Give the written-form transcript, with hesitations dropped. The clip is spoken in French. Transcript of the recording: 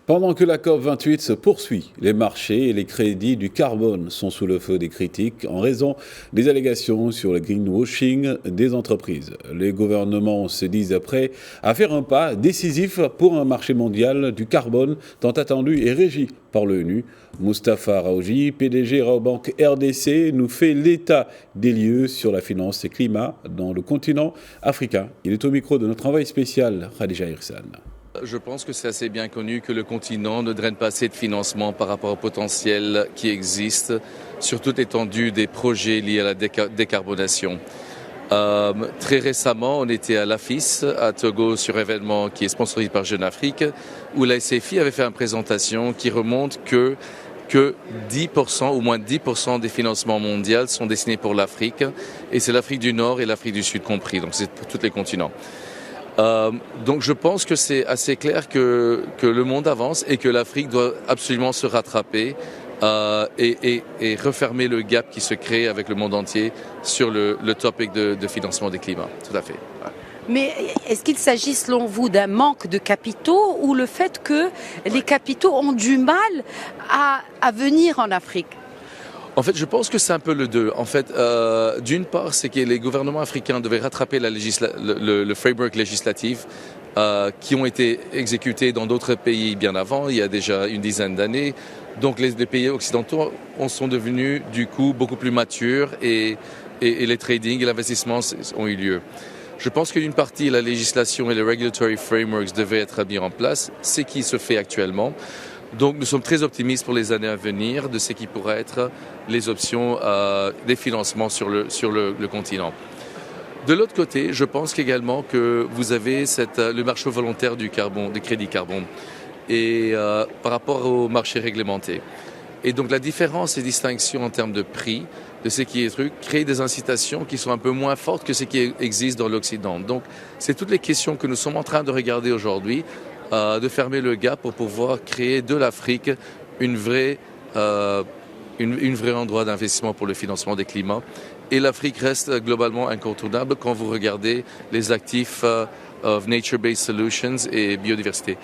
Pendant que la COP28 se poursuit, les marchés et les crédits du carbone sont sous le feu des critiques en raison des allégations sur le greenwashing des entreprises. Les gouvernements se disent prêts à faire un pas décisif pour un marché mondial du carbone tant attendu et régi par l'ONU. Mustapha Raouji, PDG Rabobank RDC, nous fait l'état des lieux sur la finance et climat dans le continent africain. Il est au micro de notre envoyé spécial, Khadija Irsan. Je pense que c'est assez bien connu que le continent ne draine pas assez de financement par rapport au potentiel qui existe sur toute l'étendue des projets liés à la décarbonation. Très récemment, on était à l'AFIS, à Togo, sur un événement qui est sponsorisé par Jeune Afrique, où la SFI avait fait une présentation qui remonte que 10% ou moins de 10% des financements mondiaux sont destinés pour l'Afrique, et c'est l'Afrique du Nord et l'Afrique du Sud compris, donc c'est pour tous les continents. Donc je pense que c'est assez clair que le monde avance et que l'Afrique doit absolument se rattraper et refermer le gap qui se crée avec le monde entier sur le topic de financement des climats. Tout à fait. Ouais. Mais est-ce qu'il s'agit selon vous d'un manque de capitaux ou le fait que les capitaux ont du mal à venir en Afrique ? En fait, je pense que c'est un peu le deux. En fait, d'une part, c'est que les gouvernements africains devaient rattraper le framework législatif qui ont été exécutés dans d'autres pays bien avant, il y a déjà une dizaine d'années. Donc les pays occidentaux sont devenus du coup beaucoup plus matures et les trading et l'investissement ont eu lieu. Je pense qu'une partie, la législation et les regulatory frameworks devaient être mis en place, ce qui se fait actuellement. Donc nous sommes très optimistes pour les années à venir de ce qui pourrait être les options des financements sur le continent. De l'autre côté, je pense qu'également que vous avez le marché volontaire du carbone, des crédits carbone, et par rapport au marché réglementé. Et donc la différence et distinction en termes de prix de ce qui est crée des incitations qui sont un peu moins fortes que ce qui existe dans l'Occident. Donc c'est toutes les questions que nous sommes en train de regarder aujourd'hui, de fermer le gap pour pouvoir créer de l'Afrique une vraie endroit d'investissement pour le financement des climats. Et l'Afrique reste globalement incontournable quand vous regardez les actifs of nature-based solutions et biodiversité.